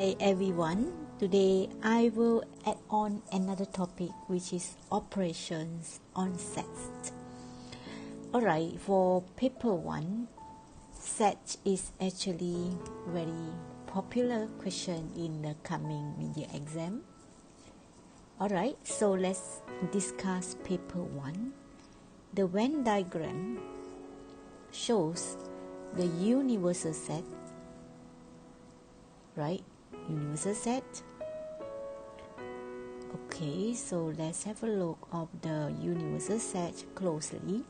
Hi everyone, today I will add on another topic which is operations on sets. Alright, for paper 1, set is actually very popular question in the coming mid-year exam. Alright, so let's discuss paper 1. The Venn diagram shows the universal set, right? Universal set. Okay, so let's have a look of the universal set closely.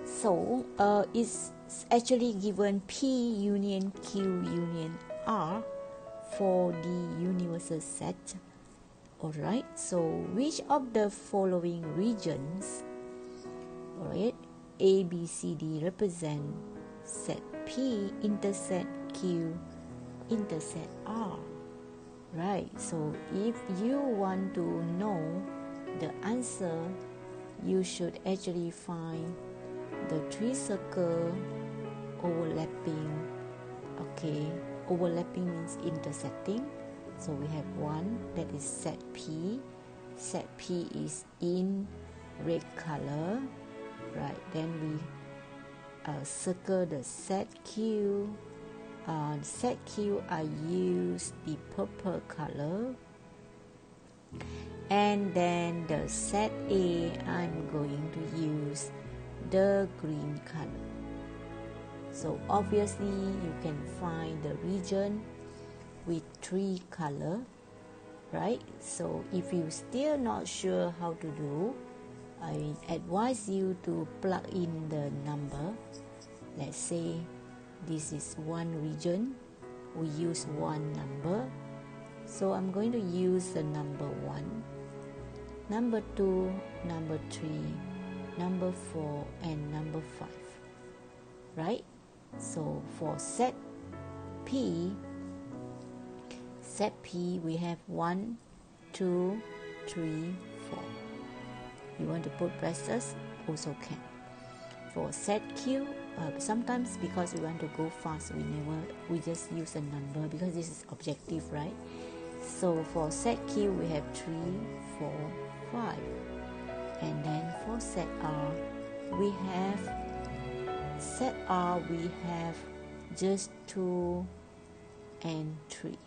So it's actually given P union Q union R for the universal set. Alright, so which of the following regions, alright, A, B, C, D represent set P intersect Q intersect R? Right, so if you want to know the answer, you should actually find the three circle overlapping. Okay, overlapping means intersecting. So we have one that is set P. Set P is in red color, right? Then we circle the set Q. Set Q, I use the purple color, and then the set A, I'm going to use the green color. So obviously you can find the region with three color, right? So if you still not sure how to do, I advise you to plug in the number. Let's say this is one region, we use one number, so I'm going to use the number 1, number 2, number 3, number 4, and number 5, right? So for set P we have 1, 2, 3, 4. You want to put brackets, also can. For set Q, sometimes because we want to go fast, we just use a number because this is objective, right? So for set Q we have 3, 4, 5, and then for set R we have just 2 and 3,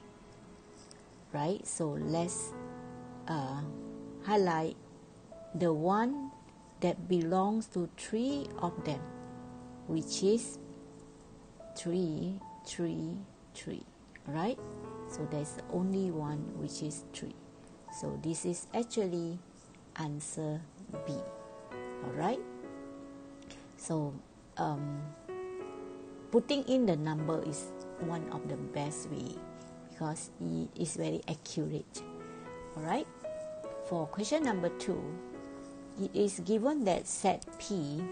right? So let's highlight the one that belongs to 3 of them, which is 3, 3, 3, right? So there's only one which is 3. So this is actually answer B. Alright? So putting in the number is one of the best way because it is very accurate. Alright? For question number 2, it is given that set P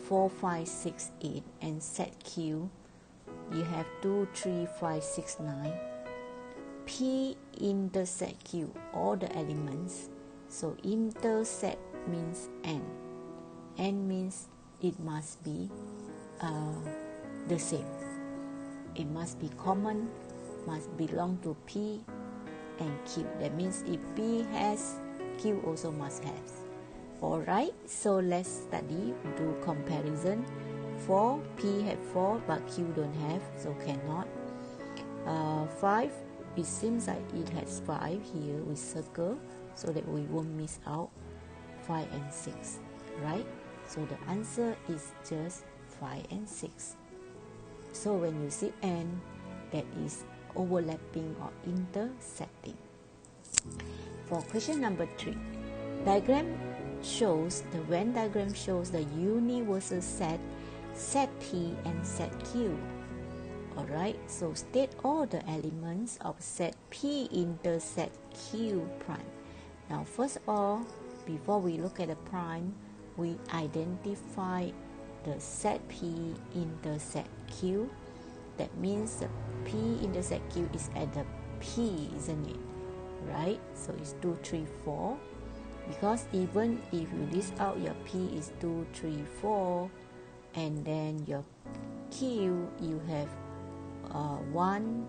4, 5, 6, 8, and set Q you have 2, 3, 5, 6, 9. P intersect Q, all the elements. So intersect means N. N means it must be the same. It must be common, must belong to P and Q. That means if P has, Q also must have. Alright, so let's study, do comparison. 4, P have 4 but Q don't have, so cannot. 5, it seems like it has 5 here, we circle so that we won't miss out 5 and 6, right? So the answer is just 5 and 6. So when you see N, that is overlapping or intersecting. For question number 3, diagram shows, the Venn diagram shows the universal set P and set Q. Alright, so state all the elements of set P intersect Q prime. Now first of all, before we look at the prime, we identify the set P intersect Q. That means the P intersect Q is at the P, isn't it? Right? So it's 2, 3, 4. Because even if you list out your P is 2, 3, 4, and then your Q you have 1,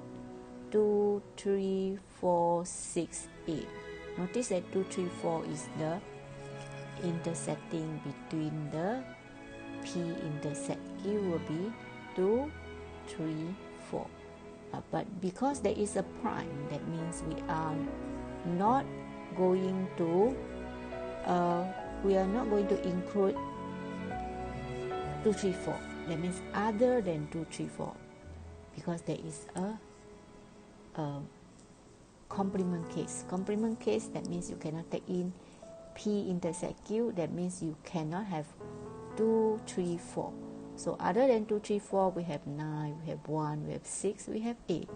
2, 3, 4, 6, 8. Notice that 2, 3, 4 is the intersecting between the P intersect Q will be 2, 3, 4. But because there is a prime, that means we are not going to include 2, 3, 4. That means other than 2, 3, 4, because there is a complement case. Complement case, that means you cannot take in P intersect Q. That means you cannot have 2, 3, 4. So other than 2, 3, 4, we have 9, we have 1, we have 6, we have 8.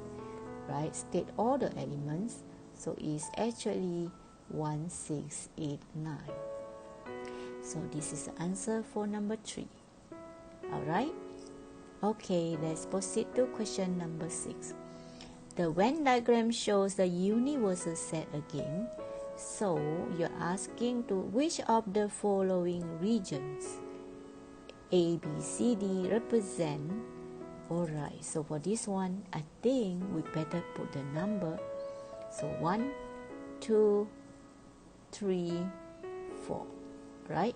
Right? State all the elements. So it's actually 1, 6, 8, 9. So this is the answer for number 3. Alright? Okay, let's proceed to question number 6. The Venn diagram shows the universal set again. So you're asking to which of the following regions A, B, C, D represent. Alright, so for this one, I think we better put the number. So 1, 2, 3, 4, right?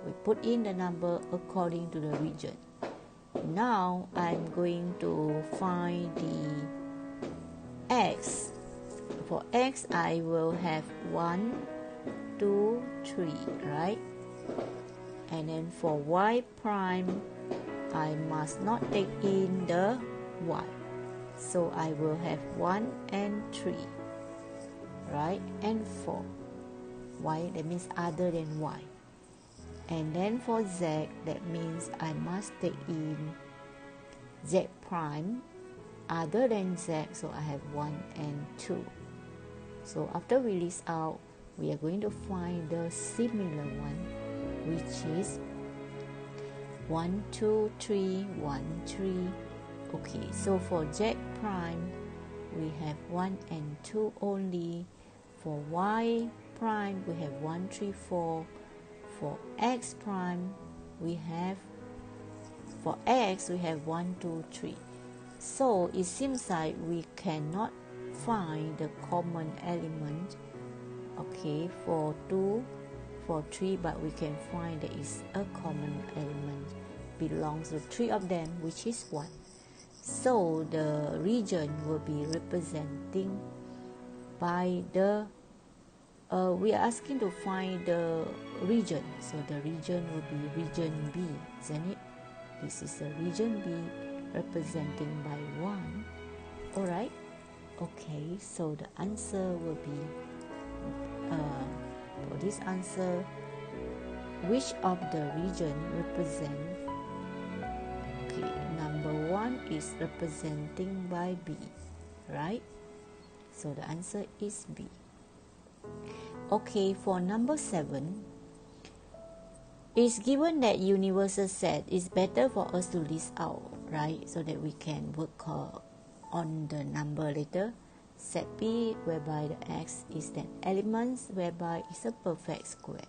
We put in the number according to the region. Now I'm going to find the X. For X, I will have 1, 2, 3, right? And then for Y prime, I must not take in the Y. So I will have 1 and 3, right? And 4. Y, that means other than Y. And then for Z, that means I must take in Z prime other than Z, so I have 1 and 2. So after we list out, we are going to find the similar one, which is 1, 2, 3, 1, 3. Okay, so for Z prime, we have 1 and 2 only. For Y prime, we have 1, 3, 4. For X prime, we have 1, 2, 3. So it seems like we cannot find the common element, okay, for 2, for 3, but we can find there is a common element belongs to 3 of them, which is 1. So the region will be representing by the we are asking to find the region, so the region will be region B, isn't it? This is the region B representing by 1. Alright, okay, so the answer will be for this answer, which of the region represent? Okay, number 1 is representing by B, right? So the answer is B. Okay, for number 7, it's given that universal set is better for us to list out, right? So that we can work on the number later. Set P, whereby the X is the elements, whereby it's a perfect square.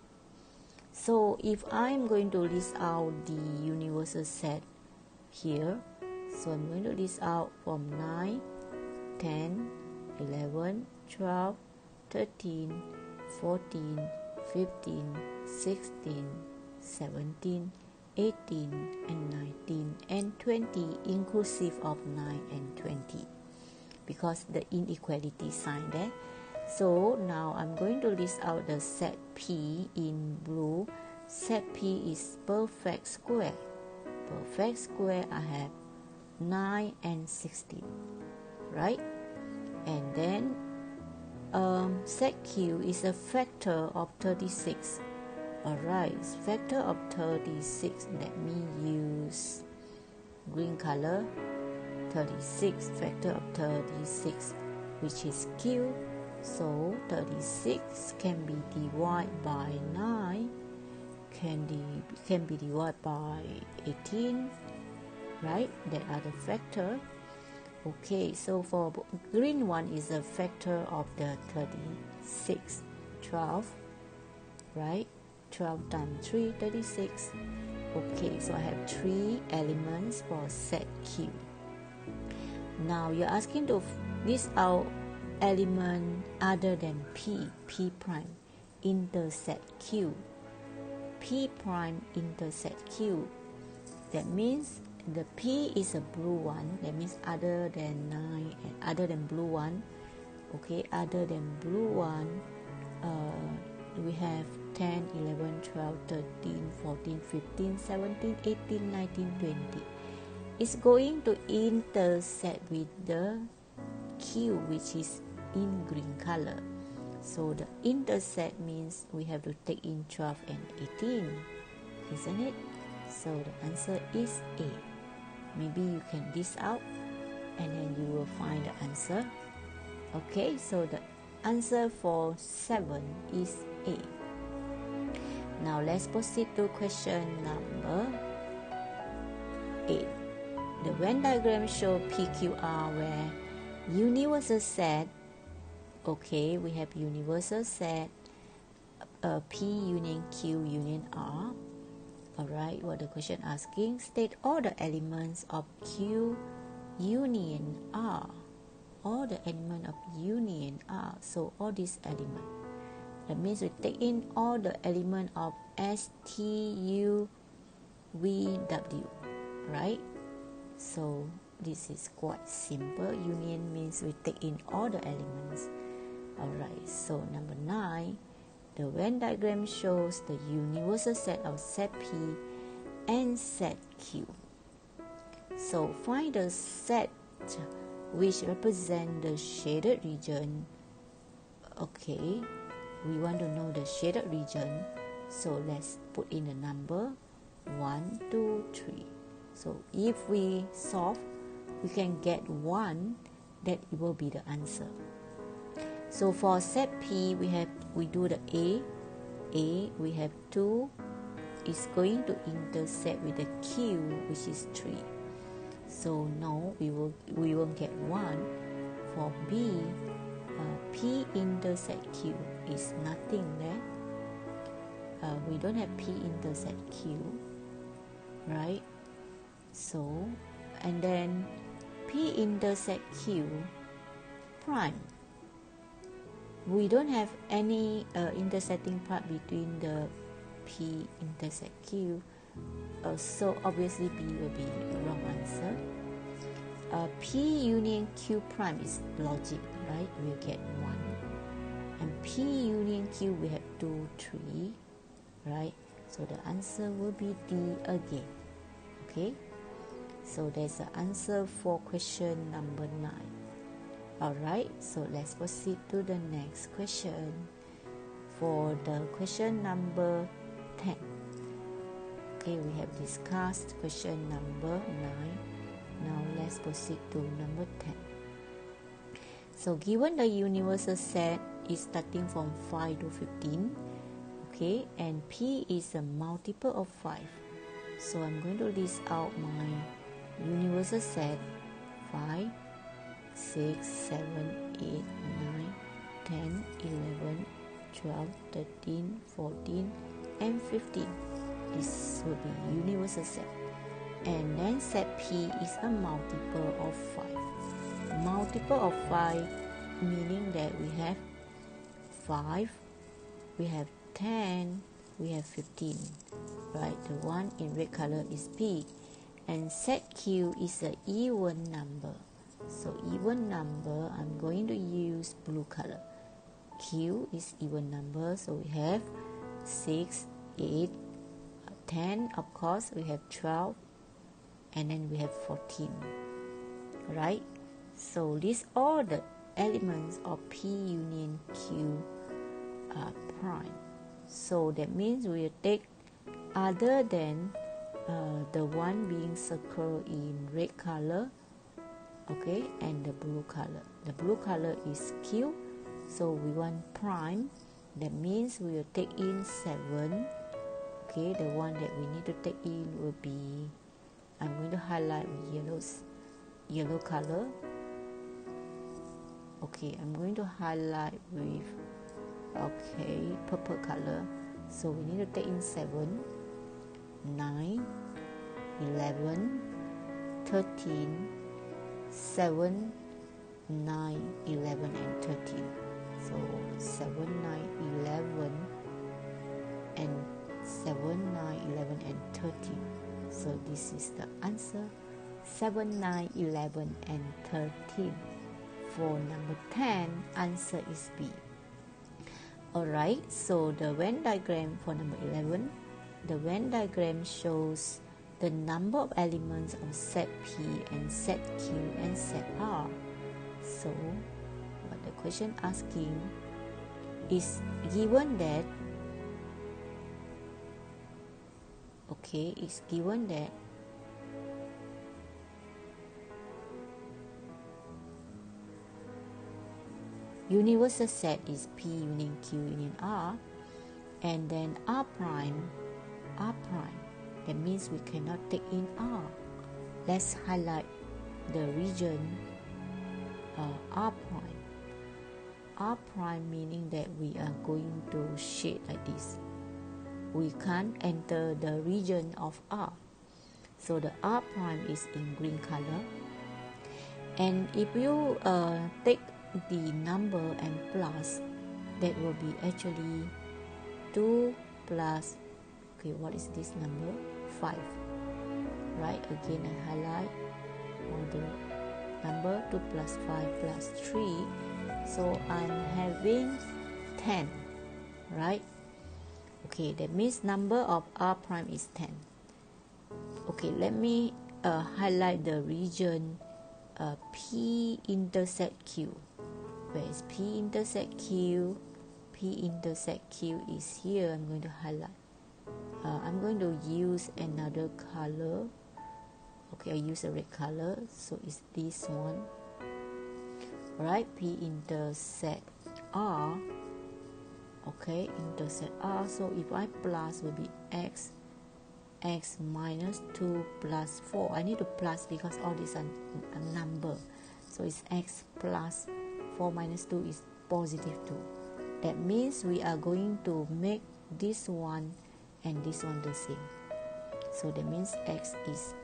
So if I'm going to list out the universal set here, so I'm going to list out from 9, 10, 11, 12, 13, 14, 15, 16, 17, 18, and 19, and 20, inclusive of 9 and 20, because the inequality sign there. So now I'm going to list out the set P in blue. Set P is perfect square. Perfect square, I have 9 and 16, right? And then set Q is a factor of 36. Alright, factor of 36. Let me use green color. 36, factor of 36, which is Q. So 36 can be divided by 9, can be divided by 18, right? That are the factor. Okay, so for green one is a factor of the 36, 12, right? 12 times 3, 36. Okay, so I have 3 elements for set Q. Now you're asking to list out element other than P prime intersect Q. P prime intersect Q. That means the P is a blue one. That means other than 9 and other than blue one. Okay, other than blue one, we have 10, 11, 12, 13, 14, 15, 17, 18, 19, 20. It's going to intersect with the Q, which is in green color. So the intersect means we have to take in 12 and 18, isn't it? So the answer is A. Maybe you can list out and then you will find the answer. Okay, so the answer for 7 is A. Now let's proceed to question number 8. The Venn diagram shows PQR where universal set. Okay, we have universal set P union Q union R. Alright, what the question asking? State all the elements of Q union R. All the element of union R. So all these elements. That means we take in all the element of S, T, U, V, W. Right? So this is quite simple. Union means we take in all the elements. Alright, so number 9. The Venn diagram shows the universal set of set P and set Q. So find the set which represent the shaded region. Okay, we want to know the shaded region, so let's put in the number 1, 2, 3. So if we solve, we can get 1, that will be the answer. So for set P, we do the A, we have 2, is going to intersect with the Q, which is 3. So no, we won't get 1. For B, P intersect Q is nothing there. We don't have P intersect Q, right? So, and then P intersect Q prime. We don't have any intersecting part between the P intersect Q. So obviously B will be the wrong answer. P union Q prime is logic, right? We'll get 1. And P union Q we have 2, 3, right? So the answer will be D again. Okay? So there's the answer for question number 9. Alright, so let's proceed to the next question. For the question number 10. Okay, we have discussed question number 9. Now let's proceed to number 10. So given the universal set is starting from 5 to 15, okay, and P is a multiple of 5. So I'm going to list out my universal set 5, 6, 7, 8, 9, 10, 11, 12, 13, 14, and 15. This will be universal set. And then set P is a multiple of 5. Multiple of 5 meaning that we have 5, we have 10, we have 15. Right, the one in red color is P. And set Q is an even number. So even number, I'm going to use blue color. Q is even number, so we have 6, 8, 10, of course, we have 12, and then we have 14. Right? So list all the elements of P union Q prime. So that means we will take other than the one being circled in red color, okay, and the blue color. The blue color is Q, so we want prime. That means we will take in 7. Okay, the one that we need to take in will be, I'm going to highlight with yellow color. Okay, I'm going to highlight with, okay, purple color. So we need to take in 7, 9, 11, 13, 7, 9, 11 and 13. So 7, 9, 11 and 7, 9, 11 and 13. So this is the answer, 7, 9, 11 and 13. For number 10, answer is B. Alright, so the Venn diagram for number 11. The Venn diagram shows the number of elements of set P and set Q and set R. So what the question asking is given that, it's given that universal set is P union Q union R, and then R prime, that means we cannot take in R. Let's highlight the region R prime. R prime meaning that we are going to shade like this. We can't enter the region of R. So the R prime is in green color. And if you take the number and plus, that will be actually 2 plus, what is this number? 5. Right, again I highlight all the number 2 plus 5 plus 3. So I'm having 10, right? That means number of R prime is 10. Let me highlight the region P intersect Q. Where is P intersect Q? P intersect Q is here. I'm going to highlight. I'm going to use another color. I use a red color, so it's this one. Right, P intersect R. Intersect R. So if I plus, will be X minus 2 plus 4. I need to plus because all these are a number. So it's X plus 4 minus 2 is positive 2. That means we are going to make this one and this one the same. So that means X is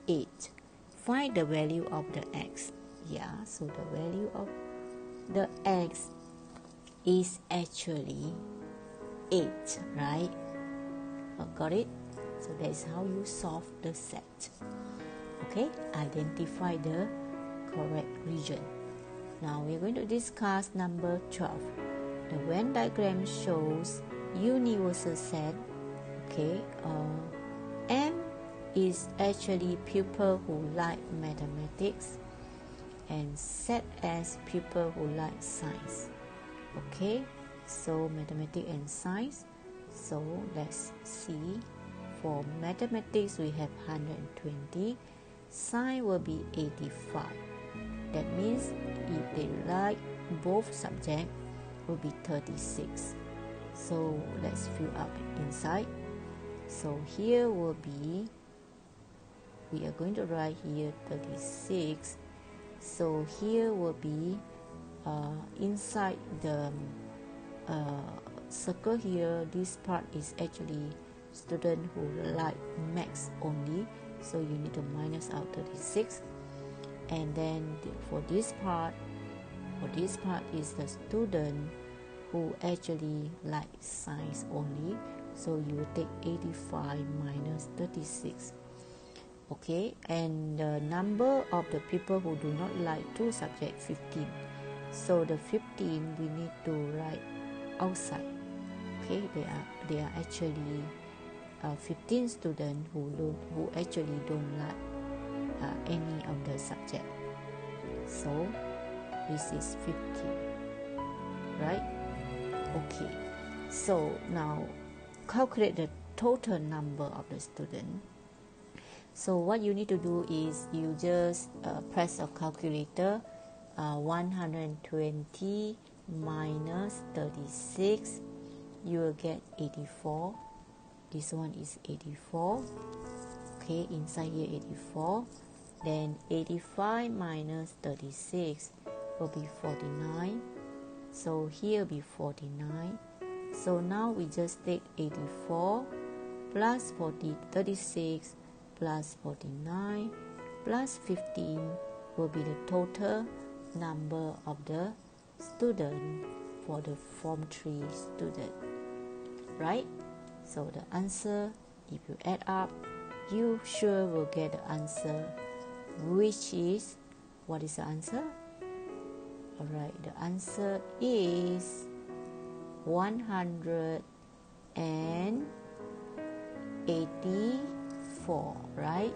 8. Find the value of the X. So the value of the X is actually 8, right? Got it? So that is how you solve the set. Identify the correct region. Now we're going to discuss number 12. The Venn diagram shows universal set. M is actually pupil who like mathematics, and set as pupil who like science. So mathematics and science. So let's see. For mathematics we have 120. Science will be 85. That means if they like both subjects, will be 36. So let's fill up inside. So here will be, we are going to write here 36. So here will be inside the circle here, this part is actually student who like maths only. So you need to minus out 36. And then for this part is the student who actually like science only. So you will take 85 minus 36. And the number of the people who do not like two subjects, 15. So the 15 we need to write outside. They are actually 15 students who actually don't like any of the subject. So this is 15, right? So now calculate the total number of the student. So what you need to do is you just press a calculator. 120 minus 36, you will get 84. This one is 84. Inside here 84. Then 85 minus 36 will be 49. So here will be 49. So now we just take 84 plus 36 plus 49 plus 15 will be the total number of the student for the Form 3 student, right? So the answer, if you add up, you sure will get the answer, which is, what is the answer? Alright, the answer is 184, right?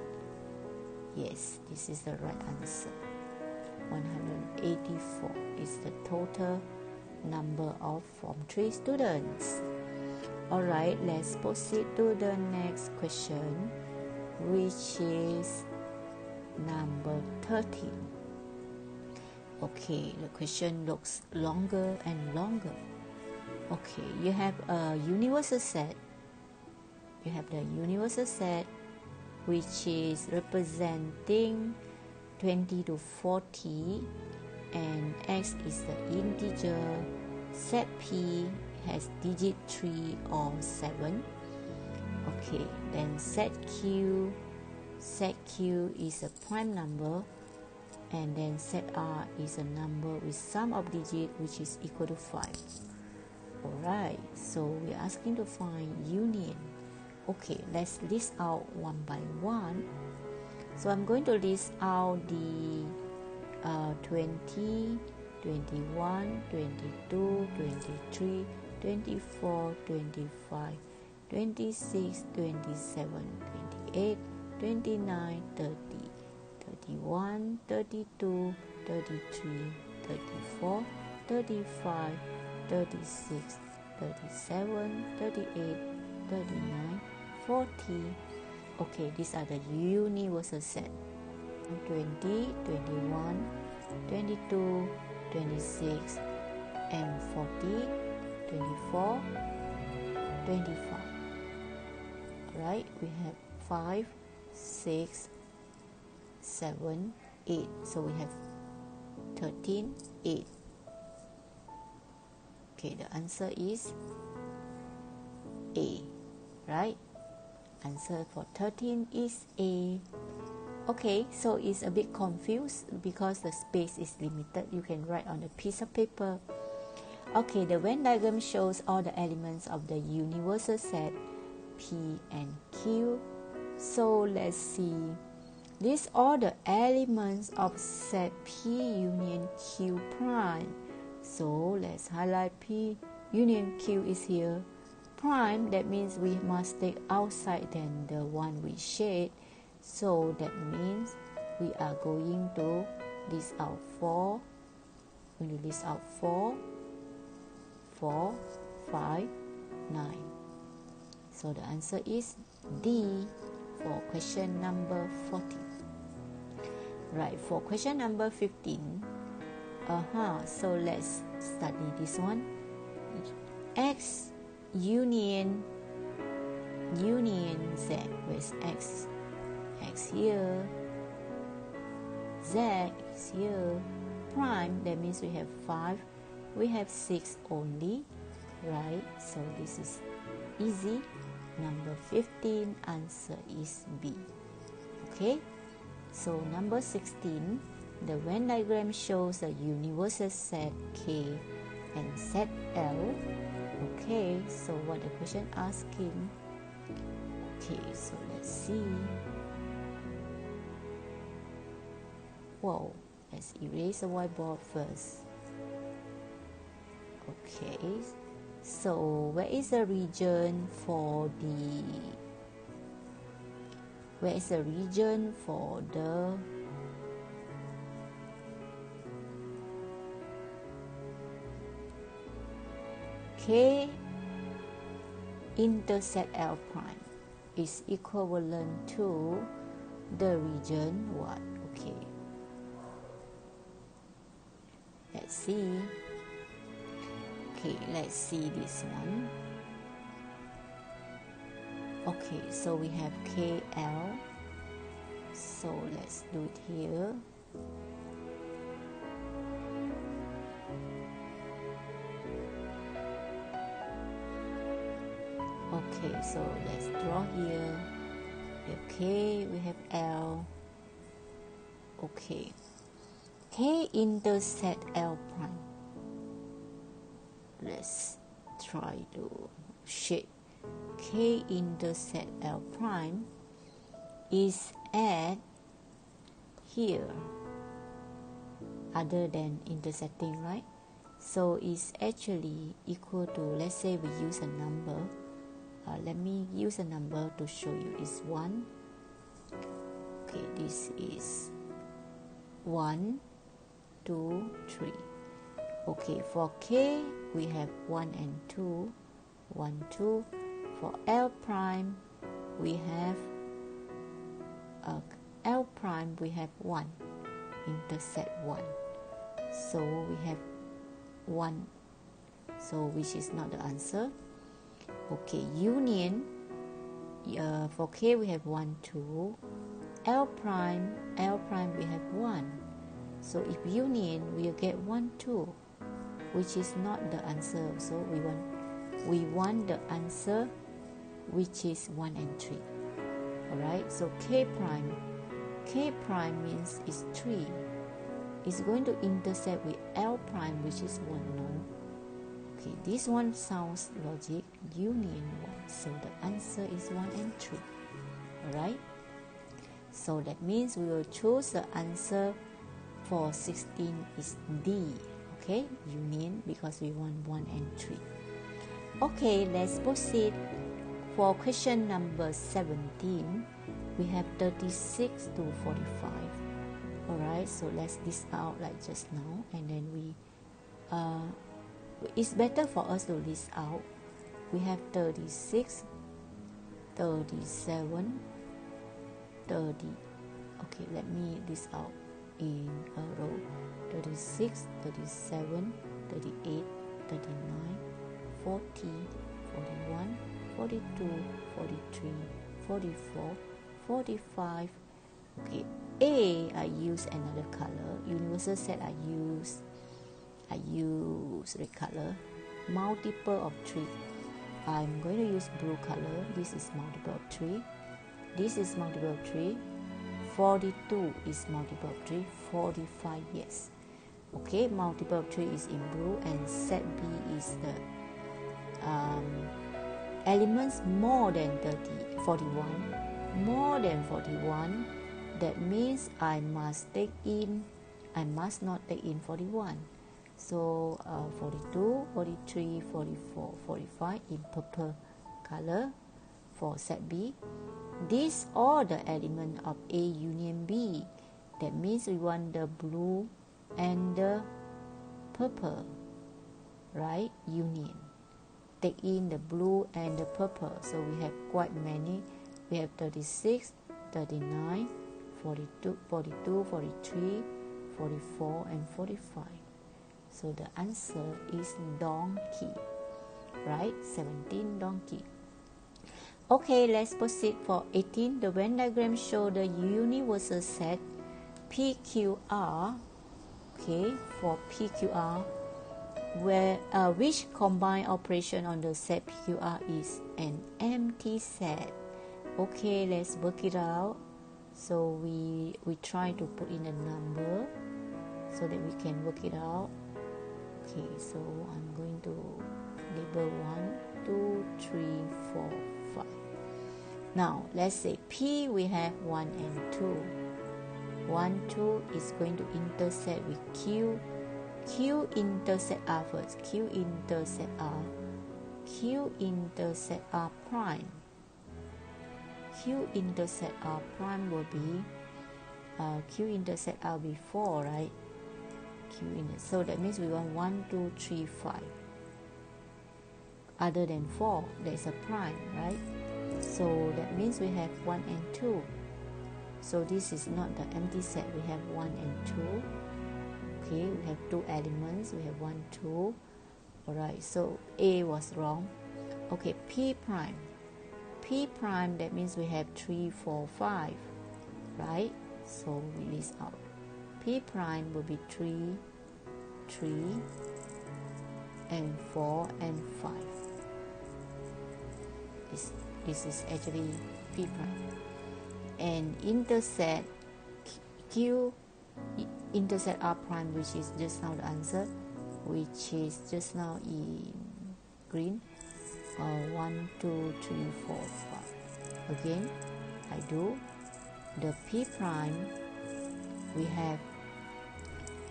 Yes, this is the right answer. 184 is the total number of Form 3 students. Alright, let's proceed to the next question, which is number 13. Okay, the question looks longer and longer. Okay, you have a universal set. You have the universal set, which is representing 20 to 40, and x is the integer. Set P has digit 3 or 7. Okay, then set Q is a prime number, and then set R is a number with sum of digit which is equal to 5. Alright, so we're asking to find union. Okay, let's list out one by one. So I'm going to list out the 20, 21, 22, 23, 24, 25, 26, 27, 28, 29, 30, 31, 32, 33, 34, 35, 36, 37, 38, 39, 40. Okay, these are the universal set. 20, 21, 22, 26, and 40, 24, 25. Alright, we have 5, 6, 7, 8. So we have 13, 8. Okay, the answer is A, right? Answer for 13 is A. Okay, so it's a bit confused because the space is limited. You can write on a piece of paper. Okay, the Venn diagram shows all the elements of the universal set P and Q. So let's see. These are the elements of set P union Q prime. So let's highlight P union Q is here. Prime, that means we must take outside than the one we shade. So that means we are going to list out 4. We're going to list out 4, 4, 5, 9. So the answer is D for question number 14. Right, for question number 15. So let's study this one. X union Z. Where's X? X here. Z is here. Prime, that means we have 5. We have 6 only, right? So this is easy. Number 15, answer is B. Okay, so number 16, the Venn diagram shows a universal set K and set L. Okay, so what the question asking? Okay, so let's see. Whoa, let's erase the whiteboard first. Okay, so where is the region for the K intersect L prime is equivalent to the region what? Okay, let's see. Okay, let's see this one. Okay, so we have KL. So let's do it here. Okay, so let's draw here. Okay, we have L. Okay, K intersect L prime. Let's try to shape. K intersect L prime is at here, other than intersecting, right? So it's actually equal to, let's say we use a number. Let me use a number to show you. It's 1. Okay, this is 1, 2, 3. Okay, for K we have 1 and 2, 1, 2. For L prime we have L prime we have 1, intersect 1. So we have 1, so which is not the answer. Okay, union, for K we have 1, 2. L prime we have 1. So if union, we'll get 1, 2, which is not the answer. So we want the answer which is 1 and 3. Alright, so K prime means it's 3. It's going to intersect with L prime, which is 1, no. Okay, this one sounds logic, union 1. So the answer is 1 and 3. Alright, so that means we will choose the answer for 16 is D. Okay, union, because we want 1 and 3. Okay, let's proceed. For question number 17, we have 36 to 45. Alright, so let's list out like just now, and then it's better for us to list out. We have 36, 37, 30. Okay, let me list out in a row. 36, 37, 38, 39, 40, 41, 42, 43, 44, 45. Okay, A, I use another color. Universal set, I use red color. Multiple of 3, I'm going to use blue color. This is multiple of 3. This is multiple of 3. 42 is multiple of 3. 45, yes. Okay, multiple of 3 is in blue, and set B is the elements more than 41. More than 41, that means I must not take in 41. So 42, 43, 44, 45 in purple color for set B. These are the element of A union B. That means we want the blue and the purple, right? Union. Take in the blue and the purple. So we have quite many. We have 36, 39, 42, 43, 44, and 45. So the answer is donkey, right? 17, donkey. Okay, let's proceed for 18. The Venn diagram shows the universal set PQR. Okay, for PQR, where which combined operation on the set PQR is an empty set. Okay, let's work it out. So we try to put in a number so that we can work it out. Okay, so I'm going to label 1, 2, 3, 4, 5. Now let's say P we have 1 and 2. 1, 2 is going to intersect with Q. Q intersect R first. Q intersect R. Q intersect R prime. Q intersect R prime will be Q intersect R before, right? So that means we want 1, 2, 3, 5. Other than 4, there is a prime, right? So that means we have 1 and 2. So this is not the empty set. We have 1 and 2. Okay, we have 2 elements. We have 1, 2. Alright, so A was wrong. Okay, P prime. P prime, that means we have 3, 4, 5. Right? So we list out. P prime will be 3, 3, and 4, and 5. This is actually P prime. And intersect Q intersect R prime, which is just now the answer, which is just now in green. 1, 2, 3, 4, 5. Again, I do the P prime. We have,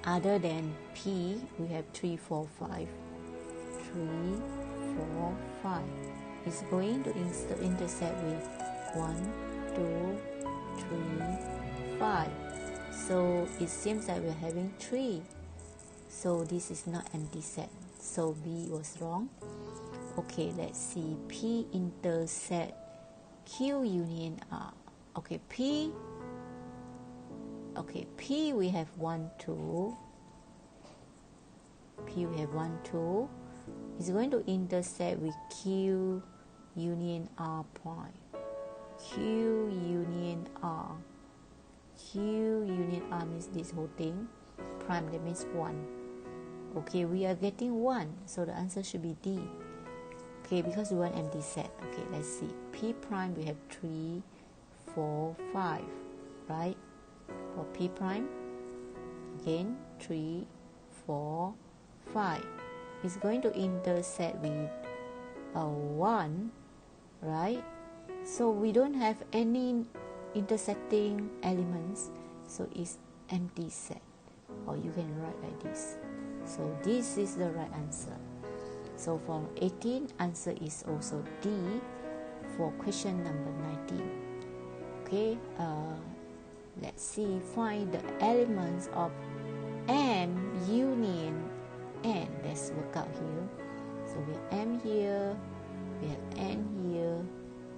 other than P, we have 3, 4, 5. 3, 4, 5. It's going to intersect with 1, 2, 3, 5. So it seems that we're having 3. So this is not empty set. So B was wrong. Okay, let's see. P intersect Q union R. Okay, P we have 1, 2. P we have 1, 2. It's going to intersect with Q union R prime. Q union R. Q union R means this whole thing. Prime, that means 1. Okay, we are getting 1. So the answer should be D. Okay, because we want empty set. Okay, let's see. P prime, we have 3, 4, 5. Right? For P prime, again, 3, 4, 5. It's going to intersect with 1. Right? So we don't have any intersecting elements, so it's empty set, or you can write like this. So this is the right answer. So for 18, answer is also D for question number 19. Okay, let's see. Find the elements of M union N. Let's work out here. So we have M here, we have N here.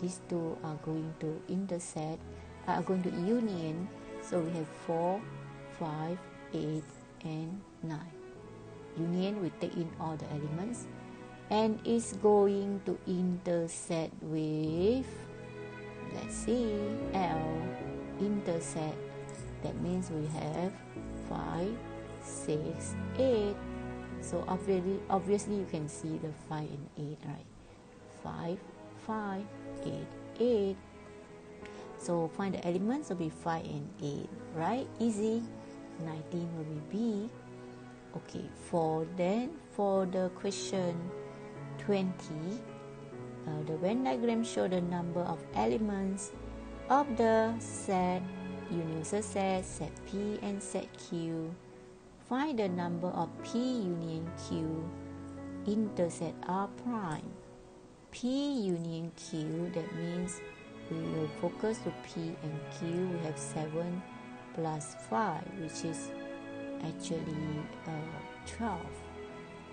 These two are going to intersect, are going to union. So we have 4, 5, 8, and 9. Union, we take in all the elements, and it's going to intersect with, let's see, L. Intersect, that means we have 5, 6, 8. So obviously you can see the 5 and 8, right? 5, 5, 8, 8. So find the elements will be 5 and 8, right? Easy. 19 will be B. Okay, for the question 20, the Venn diagram show the number of elements of the set, universal set, set P and set Q. Find the number of P union Q intersect R prime. P union Q, that means we will focus to P and Q. We have 7 plus 5, which is actually 12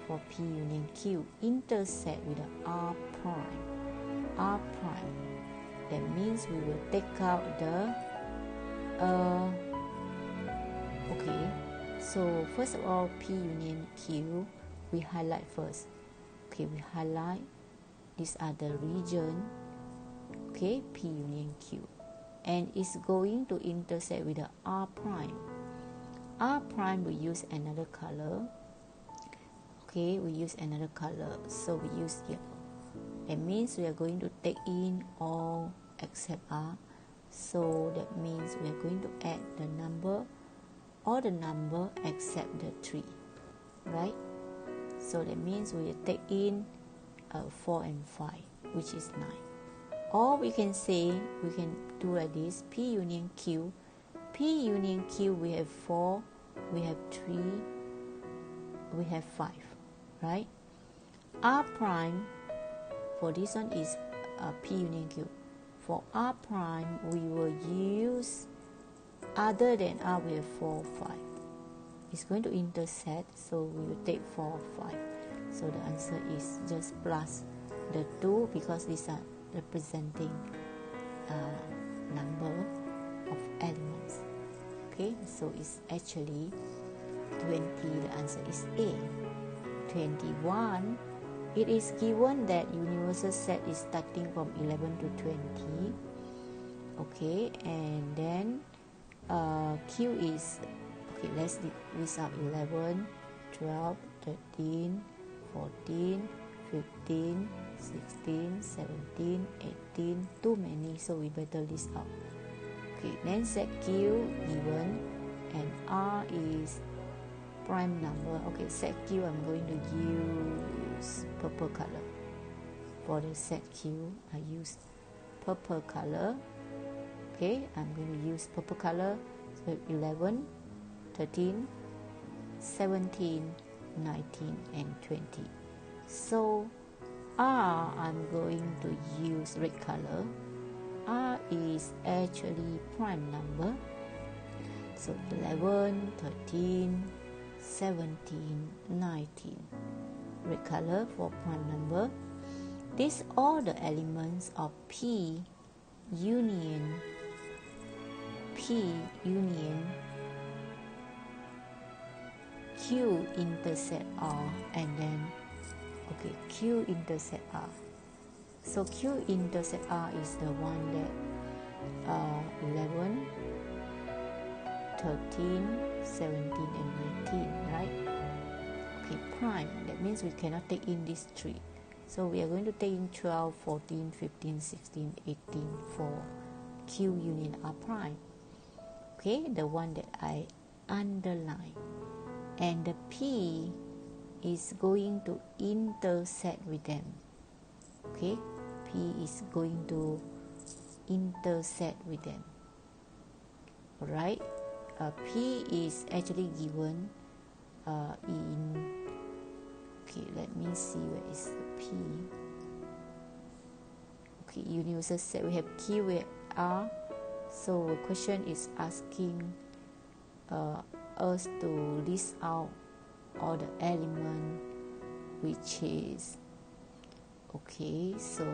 for P union Q. Intersect with the R prime. R prime, that means we will take out the okay, so first of all, P union Q, we highlight first. Okay, we highlight, these are the region. Okay, P union Q, and it's going to intersect with the R prime. R prime, we use another color. Okay, we use another color, so we use yellow. That means we are going to take in all except R. So that means we are going to add the number, all the number except the 3, right? So that means we will take in 4 and 5, which is 9. Or we can say, we can do like this, P union Q. P union Q, we have 4, we have 3, we have 5, right? R prime, for this one is P union Q. For R prime, we will use, other than R, we have 4, 5. It's going to intersect, so we will take 4, 5. So the answer is just plus the 2, because these are representing number of elements. Okay, so it's actually 20. The answer is A. 21. It is given that universal set is starting from 11 to 20. Okay, and then Q is, okay, let's list out 11, 12, 13, 14, 15, 16, 17, 18, too many, so we better list out. Okay, then set Q given and R is prime number. Okay, set Q, I'm going to use purple color. For the set Q, I use purple color. Okay, I'm going to use purple color. So 11, 13, 17, 19, and 20. So R, I'm going to use red color. R is actually prime number. So 11, 13, 17, 19. Red color for prime number. These are the elements of P union Q intersect R, and then Q intersect R. So Q intersect R is the one that 11, 13, 17, and 19, right? Okay, prime, that means we cannot take in these three. So we are going to take in 12, 14, 15, 16, 18 for Q union R prime. Okay, the one that I underline. And the P is going to intersect with them. Okay, P is going to intersect with them. Alright, P is actually given in, okay, let me see where is the P. Okay, universal set, we have Q with R. So the question is asking us to list out all the element, which is, okay, so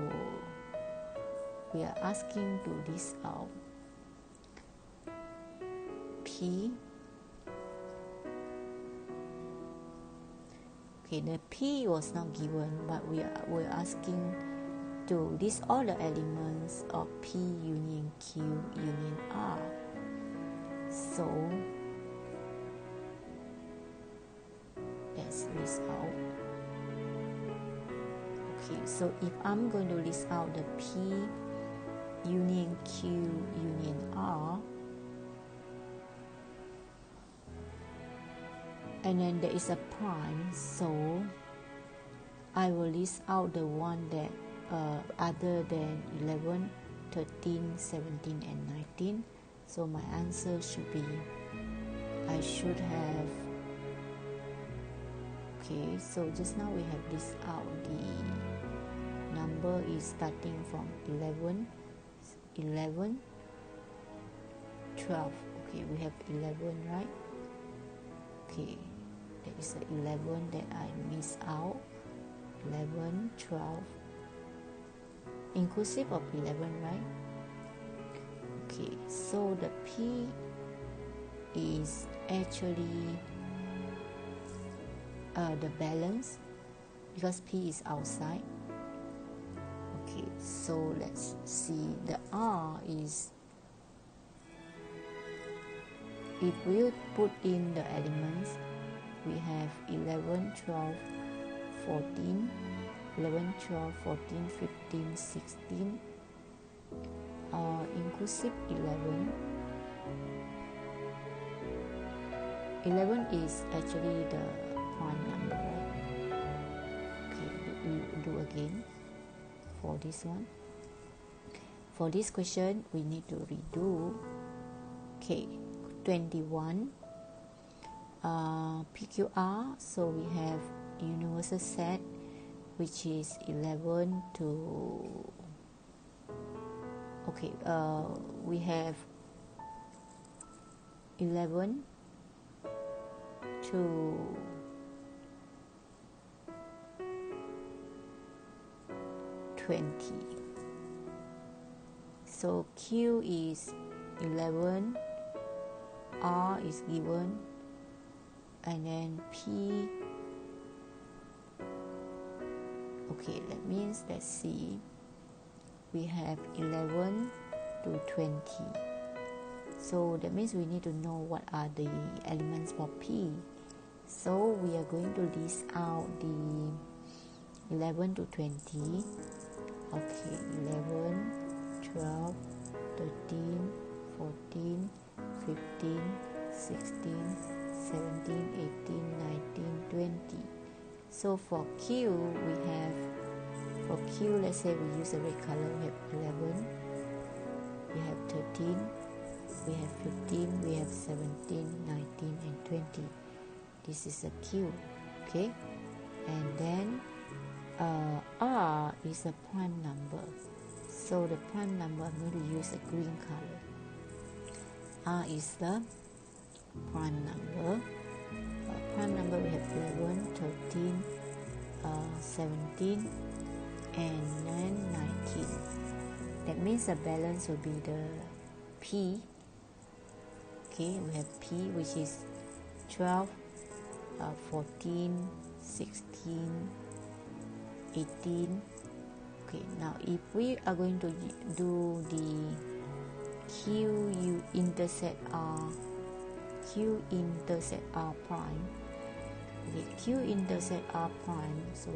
we are asking to list out P. Okay, the P was not given, but we're asking to list all the elements of P union Q union R. So let's list out. Okay, so if I'm going to list out the P union Q union R, and then there is a prime, so I will list out the one that other than 11, 13, 17, and 19. So my answer should be, I should have, okay, so just now we have list out the number is starting from 11, 12. Okay, we have 11, right? Okay, there is a 11 that I missed out. 11, 12, inclusive of 11, right? Okay, so the P is actually the balance, because P is outside. Okay, so let's see, the R is, if we put in the elements, we have 11, 12, 14, 11, 12, 14, 15, 16, inclusive 11. 11 is actually the prime number, right? Okay, we do again for this one. For this question, we need to redo. Okay, 21, PQR, so we have universal set, which is 11 to, okay, we have 11 to 20. So Q is 11, R is given, and then P, okay, that means, let's see, we have 11 to 20. So that means we need to know what are the elements for P. So we are going to list out the 11 to 20. Okay, 11, 12, 13, 14, 15, 16, 17, 18, 19, 20. So for Q, we have, for Q, let's say we use a red color, we have 11, we have 13, we have 15, we have 17, 19, and 20. This is a Q, okay? And then R is a prime number. So the prime number, I'm going to use a green color. R is the prime number. Prime number, we have 11, 13, 17, and then 19. That means the balance will be the P. Okay, we have P, which is 12, 14, 16, 18. Okay, now if we are going to do the Q intersect R prime. Okay, Q intersect R prime. So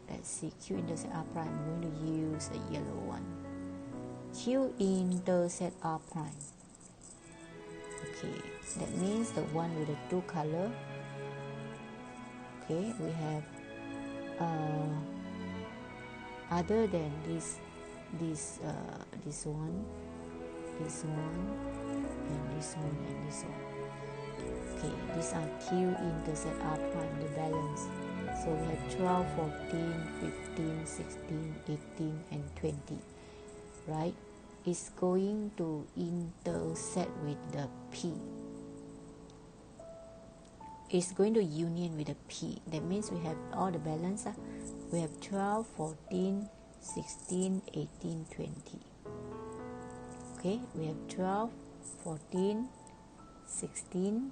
let's see, Q intersect R prime. I'm going to use a yellow one. Q intersect R prime. Okay, that means the one with the two color. Okay, we have other than this one, and this one, and this one. Okay, these are Q intersect R prime, the balance. So we have 12, 14, 15, 16, 18, and 20. Right? It's going to intersect with the P. It's going to union with the P. That means we have all the balance. We have 12, 14, 16, 18, 20. Okay, we have 12, 14, 16,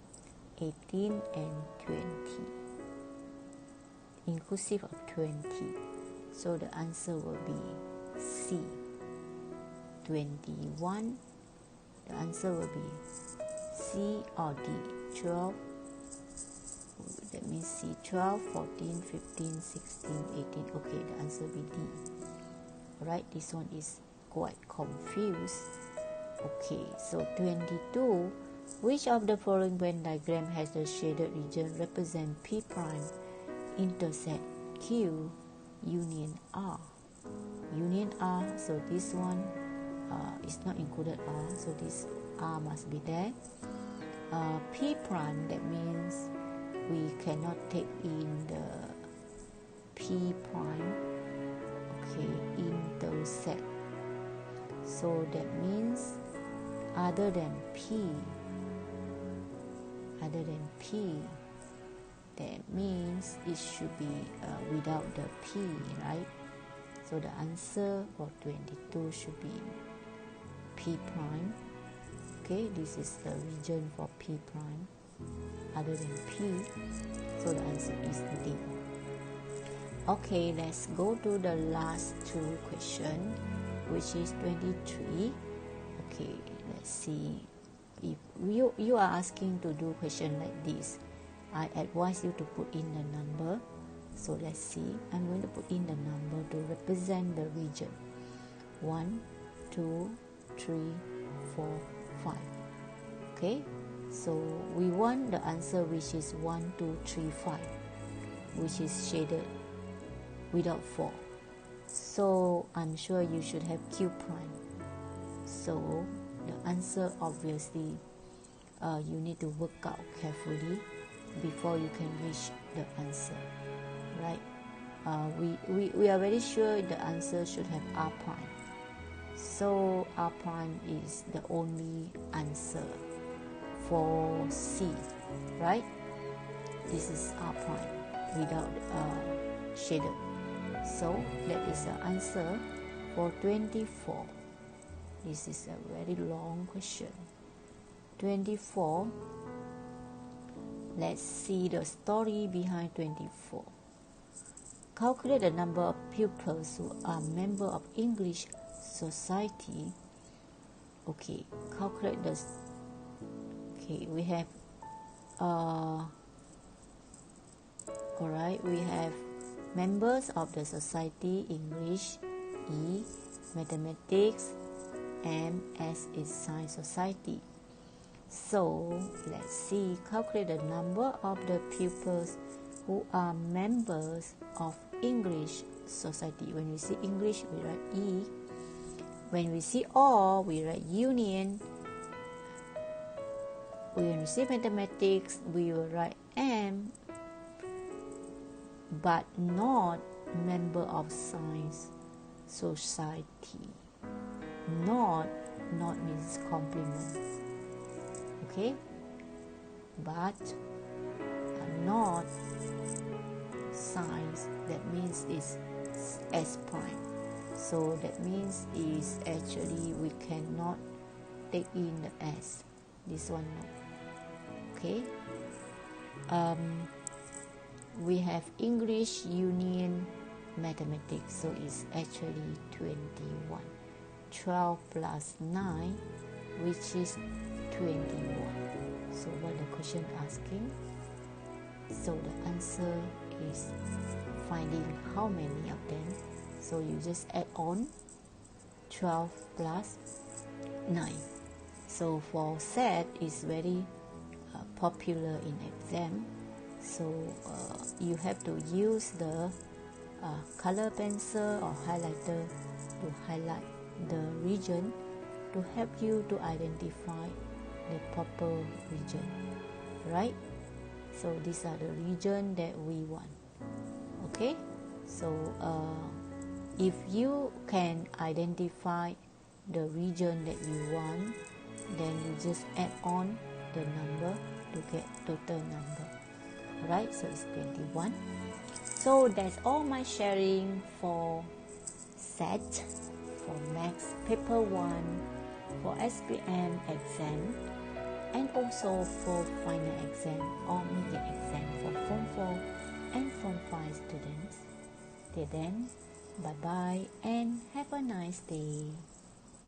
18, and 20. Inclusive of 20. So the answer will be C. 21. The answer will be C or D. 12. That means C. 12, 14, 15, 16, 18. Okay, the answer will be D. Alright, this one is quite confused. Okay, so 22. Which of the following Venn diagram has the shaded region represent P prime intersect Q union R? Union R, so this one is not included R, so this R must be there. P prime, that means we cannot take in the P prime. Okay, intersect. So that means other than P, that means it should be without the P, right? So the answer for 22 should be P prime. Okay, this is the region for P prime other than P. So the answer is D. Okay, let's go to the last two questions, which is 23. Okay, let's see. If you are asking to do question like this, I advise you to put in the number. So let's see. I'm going to put in the number to represent the region. 1, 2, 3, 4, 5. Okay, so we want the answer which is 1, 2, 3, 5, which is shaded without 4. So I'm sure you should have Q prime. So the answer, obviously, you need to work out carefully before you can reach the answer, right? We are very sure the answer should have R prime. So R prime is the only answer for C, right? This is R prime without shaded. So that is the answer for 24. This is a very long question. 24. Let's see the story behind 24. Calculate the number of pupils who are members of English society. Okay, calculate the. Okay, we have. Alright, we have members of the society English, E, mathematics, M as is science society. So let's see, calculate the number of the pupils who are members of English Society. When we see English, we write E. When we see all, we write union. When we see mathematics, we will write M, but not member of science society. Not means complement. Okay, but not science, that means it's S prime. So that means is actually we cannot take in the S. This one no. Okay. We have English Union Mathematics, so it's actually 21. 12 plus 9, which is 21. So what the question asking? So the answer is finding how many of them. So you just add on 12 plus 9. So for set is very popular in exam. So you have to use the color pencil or highlighter to highlight the region to help you to identify the proper region, right? So these are the region that we want. Okay, so if you can identify the region that you want, then you just add on the number to get total number. Right, so it's 21. So that's all my sharing for set, for Maths Paper 1, for SPM exam, and also for final exam or media exam for Form 4 and Form 5 students. Till then, bye bye and have a nice day.